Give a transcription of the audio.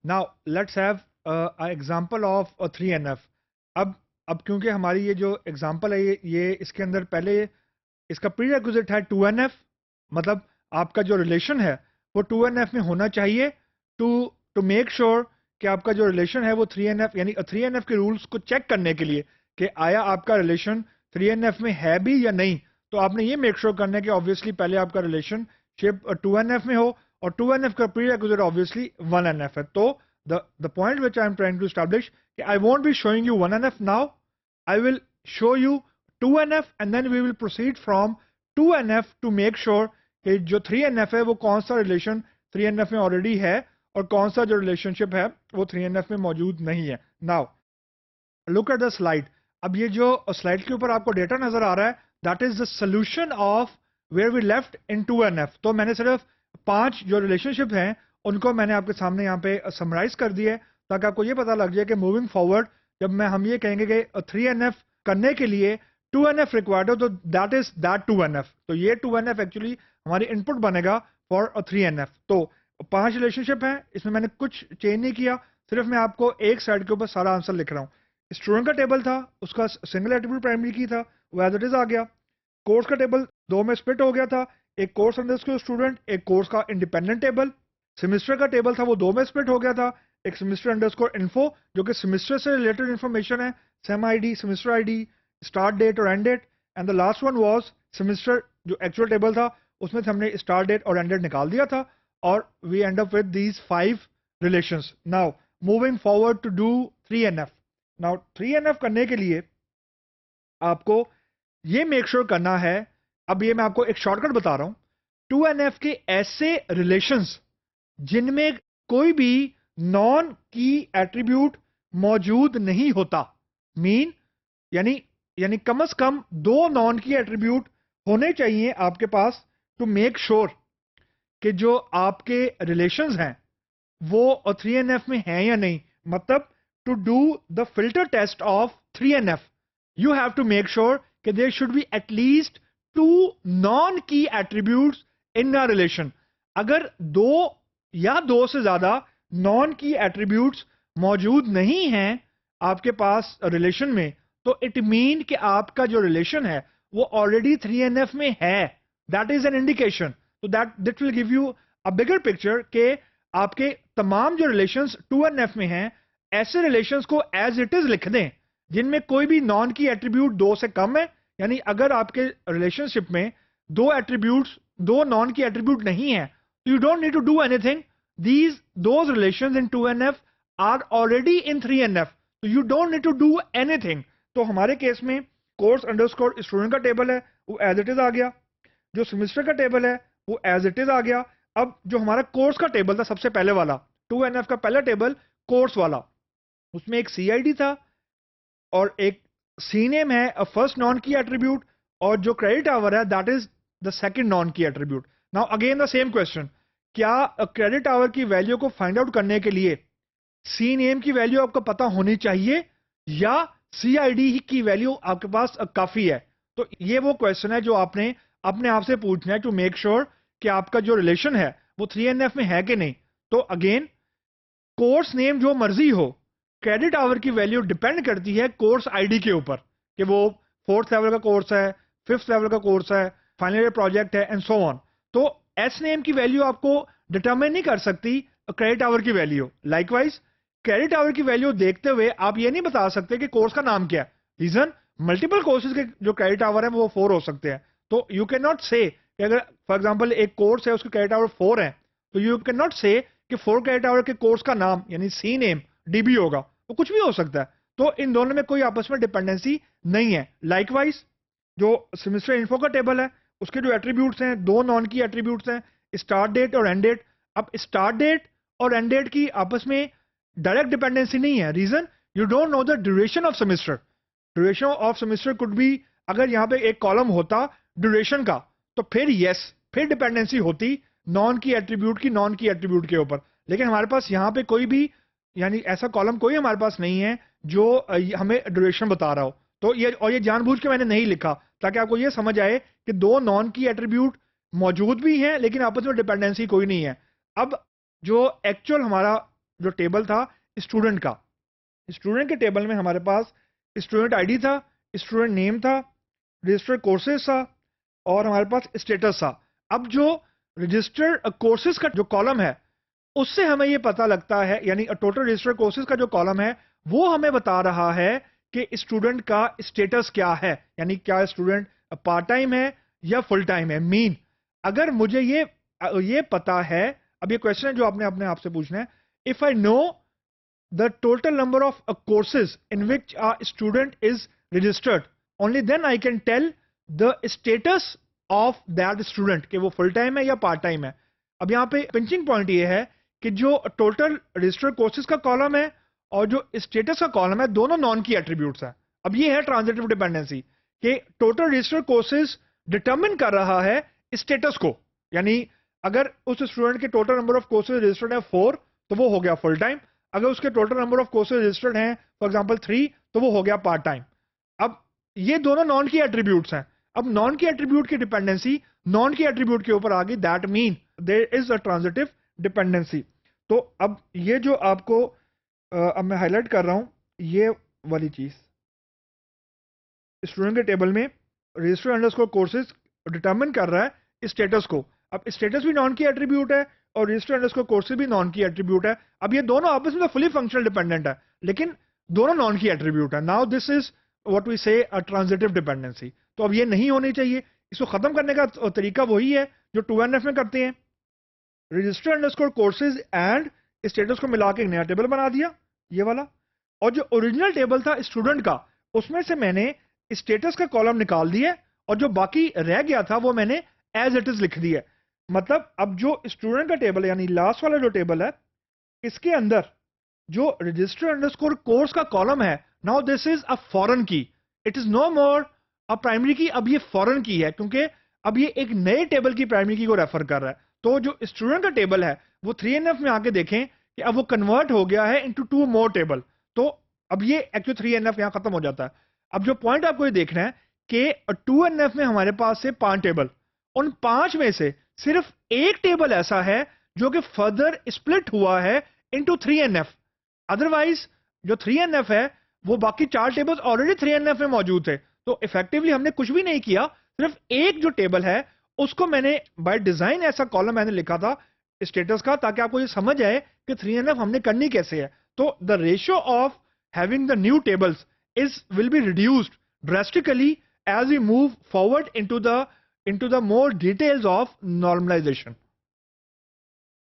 Now let's have example of 3NF। अब क्योंकि हमारी ये जो एग्जांपल है ये इसके अंदर पहले इसका प्री रिक्विजिट है 2NF, मतलब आपका जो रिलेशन है वो 2NF में होना चाहिए टू टू मेक श्योर कि आपका जो रिलेशन है वो 3NF, यानी 3NF के रूल्स को चेक करने के लिए कि आया आपका रिलेशन 3NF में है भी या नहीं। तो आपने ये मेक श्योर करना है कि ऑब्वियसली पहले आपका रिलेशनशिप 2NF में हो, और 2NF का प्री रिक्विजिट ऑब्वियसली 1NF है। तो the point which I am trying to establish कि I won't be showing you 1NF now, I will show you 2NF and then we will proceed from 2NF to make sure कि जो 3NF है वो कौन सा relation 3NF में already है और कौन सा जो रिलेशनशिप है वो 3NF में मौजूद नहीं है। Now look at the slide. अब ये जो स्लाइड के ऊपर आपको डेटा नजर आ रहा है that is the solution of where we left in 2NF। तो मैंने सिर्फ 5 जो रिलेशनशिप हैं उनको मैंने आपके सामने यहाँ पे समराइज कर दिया है ताकि आपको ये पता लग जाए कि मूविंग फॉरवर्ड जब हम ये कहेंगे कि 3NF करने के लिए 2NF रिक्वायर्ड हो तो दैट इज दैट 2NF। तो ये 2NF एक्चुअली हमारी इनपुट बनेगा फॉर 3NF। तो 5 रिलेशनशिप हैं, इसमें मैंने कुछ चेंज नहीं किया, सिर्फ मैं आपको एक साइड के ऊपर सारा आंसर लिख रहा हूँ। स्टूडेंट का टेबल था, उसका सिंगल एट्रीब्यूट प्राइमरी की था, वो एज इट इज आ गया। कोर्स का टेबल 2 में स्प्लिट हो गया था, एक कोर्स अंडरस्कोर स्टूडेंट, एक कोर्स का इंडिपेंडेंट टेबल। सेमेस्टर का टेबल था वो 2 में स्प्लिट हो गया था, एक सेमेस्टर अंडरस्कोर इन्फो जो कि सेमेस्टर से रिलेटेड इन्फॉर्मेशन है, sem ID, semester ID, start date और end date. And the last one was semester जो एक्चुअल टेबल था उसमें से हमने स्टार्ट डेट और एंड डेट निकाल दिया था, और we end up with these 5 relations. Now moving forward to do 3NF। Now 3NF करने के लिए आपको ये मेक श्योर करना है, अब ये मैं आपको एक शॉर्टकट बता रहा हूं, 2NF के ऐसे रिलेशंस जिनमें कोई भी नॉन की एट्रीब्यूट मौजूद नहीं होता, मीन यानी यानी कम से कम 2 नॉन की एट्रीब्यूट होने चाहिए आपके पास टू मेक श्योर कि जो आपके रिलेशंस हैं वो 3NF में हैं या नहीं। मतलब to do the filter test of 3NF you have to make sure that there should be at least 2 non-key attributes in a relation। अगर 2 या 2 से ज्यादा नॉन की एट्रीब्यूट्स मौजूद नहीं हैं आपके पास रिलेशन में, तो इट मीन कि आपका जो रिलेशन है वो ऑलरेडी 3NF में है। दैट इज एन इंडिकेशन, तो that will give you a bigger picture के आपके तमाम जो रिलेशंस 2NF में हैं ऐसे रिलेशंस को एज इट इज लिख दें जिनमें कोई भी नॉन की एट्रीब्यूट 2 से कम है। यानी अगर आपके रिलेशनशिप में 2 नॉन की एट्रीब्यूट नहीं है तो you don't need to do anything, those relations in 2NF are already in 3NF, तो you don't need to do anything. तो हमारे केस में कोर्स अंडरस्कोर स्टूडेंट का टेबल है वो एज इट इज आ गया, जो सेमेस्टर का टेबल है वो एज इट इज आ गया। अब जो हमारा कोर्स का टेबल था सबसे पहले वाला 2NF का पहला टेबल कोर्स वाला, उसमें एक CID था और एक CNAME है फर्स्ट नॉन की एट्रीब्यूट, और जो क्रेडिट आवर है that is the second non key attribute. Now again the same question, क्या क्रेडिट आवर की वैल्यू को फाइंड आउट करने के लिए CNAME की वैल्यू आपको पता होनी चाहिए या CID की वैल्यू आपके पास काफी है? तो ये वो क्वेश्चन है जो आपने अपने आप से पूछना है टू मेक श्योर कि आपका जो रिलेशन है वो 3NF में है कि नहीं। तो अगेन कोर्स नेम जो मर्जी हो, क्रेडिट आवर की वैल्यू डिपेंड करती है कोर्स आईडी के ऊपर कि वो 4th लेवल का कोर्स है, 5th लेवल का कोर्स है, फाइनल ईयर प्रोजेक्ट है एंड सो ऑन। तो एस नेम की वैल्यू आपको डिटरमिन नहीं कर सकती क्रेडिट आवर की वैल्यू। लाइकवाइज क्रेडिट आवर की वैल्यू देखते हुए आप ये नहीं बता सकते कि कोर्स का नाम क्या है। रीजन मल्टीपल कोर्सेज के जो क्रेडिट आवर है वो 4 हो सकते हैं, तो यू कैन नॉट से अगर फॉर एग्जाम्पल एक कोर्स है उसके क्रेडिट आवर 4 है तो यू कैन नॉट से कि 4 क्रेडिट आवर के कोर्स का नाम यानी CNAME DB होगा, वो कुछ भी हो सकता है। तो इन दोनों में कोई आपस में डिपेंडेंसी नहीं है। लाइकवाइज जो सेमेस्टर इन्फो का टेबल है उसके जो एट्रीब्यूट्स हैं 2 नॉन की एट्रीब्यूट्स हैं, स्टार्ट डेट और एंड डेट। अब स्टार्ट डेट और एंड डेट की आपस में डायरेक्ट डिपेंडेंसी नहीं है। Reason you don't know the duration of semester. Duration of semester could be, अगर यहाँ पे एक कॉलम होता ड्यूरेशन का तो फिर यस, फिर डिपेंडेंसी होती नॉन की एट्रीब्यूट के ऊपर। लेकिन हमारे पास यहाँ पे कोई भी यानी ऐसा कॉलम कोई हमारे पास नहीं है जो हमें ड्यूरेशन बता रहा हो। तो ये जानबूझ के मैंने नहीं लिखा ताकि आपको ये समझ आए कि 2 नॉन की एट्रीब्यूट मौजूद भी हैं लेकिन आपस में डिपेंडेंसी कोई नहीं है। अब जो एक्चुअल हमारा जो टेबल था स्टूडेंट का, स्टूडेंट के टेबल में हमारे पास स्टूडेंट आईडी था, स्टूडेंट नेम था, रजिस्टर्ड कोर्सेज था और हमारे पास स्टेटस था। अब जो रजिस्टर्ड कोर्सेज का जो कॉलम है उससे हमें ये पता लगता है, यानी टोटल रजिस्टर्ड कोर्सेज का जो कॉलम है वो हमें बता रहा है कि स्टूडेंट का स्टेटस क्या है, यानी क्या स्टूडेंट पार्ट टाइम है या फुल टाइम है। मीन अगर मुझे ये पता है, अब ये क्वेश्चन है जो आपने अपने आप से पूछना है, if I know the total number of courses in which a student is registered, only then I can tell the status of that student कि वो फुल टाइम है या पार्ट टाइम है। अब यहाँ पे पिंचिंग पॉइंट ये है कि जो टोटल रजिस्टर्ड कोर्सेज का कॉलम है और जो स्टेटस का कॉलम है दोनों नॉन की एट्रीब्यूट्स हैं। अब ये है ट्रांजिटिव डिपेंडेंसी कि टोटल रजिस्टर्ड कोर्सेज डिटरमिन कर रहा है स्टेटस को, यानी अगर उस स्टूडेंट के total number of courses registered है 4 तो वो हो गया फुल टाइम, अगर उसके total number of courses registered हैं फॉर एग्जांपल 3 तो वो हो गया पार्ट टाइम। अब ये दोनों नॉन की एट्रीब्यूट्स हैं। अब नॉन की एट्रीब्यूट की डिपेंडेंसी नॉन की एट्रीब्यूट के ऊपर आ गई, that mean there is a transitive dependency. तो अब ये जो आपको अब मैं हाईलाइट कर रहा हूं ये वाली चीज, स्टूडेंट के टेबल में रजिस्टर्ड अंडरस्कोर कोर्सेज डिटरमिन कर रहा है स्टेटस को। अब स्टेटस भी नॉन की एट्रीब्यूट है और रजिस्टर्ड अंडरस्कोर कोर्सेज भी नॉन की एट्रीब्यूट है। अब ये दोनों आपस में फुली फंक्शनल डिपेंडेंट है लेकिन दोनों नॉन की एट्रीब्यूट है। Now this is what we say a transitive dependency. तो अब ये नहीं होनी चाहिए। इसको खत्म करने का तरीका वही है जो 2NF में करते हैं, registered underscore courses and status को मिला के एक नया टेबल बना दिया ये वाला, और जो ओरिजिनल टेबल था स्टूडेंट का उसमें से मैंने स्टेटस का कॉलम निकाल दिया और जो बाकी रह गया था वो मैंने एज इट इज लिख दिया। मतलब अब जो स्टूडेंट का टेबल है यानी लास्ट वाला जो टेबल है इसके अंदर जो रजिस्टर अंडरस्कोर कोर्स का कॉलम है, now this is a foreign key, it is no more a primary key, अब ये फॉरेन की है क्योंकि अब ये एक नए टेबल की प्राइमरी की को रेफर कर रहा है। तो जो स्टूडेंट का टेबल है वो 3NF में आके देखें कि अब वो कन्वर्ट हो गया है इनटू 2 मोर टेबल। तो अब ये एक्चुअली 3NF यहां खत्म हो जाता है। अब जो पॉइंट आपको ये देखना है कि 2NF में हमारे पास से 5 टेबल, उन 5 में से सिर्फ एक टेबल ऐसा है जो कि फर्दर स्प्लिट हुआ है इनटू 3NF। अदरवाइज जो 3NF है वो बाकी 4 टेबल्स ऑलरेडी 3NF में मौजूद थे। तो इफेक्टिवली हमने कुछ भी नहीं किया, सिर्फ एक जो टेबल है उसको मैंने बाय डिजाइन ऐसा कॉलम मैंने लिखा था स्टेटस का, ताकि आपको ये समझ आए कि 3NF हमने करनी कैसे है। तो the ratio of having the new tables will be reduced drastically as we move forward into the more details of normalization.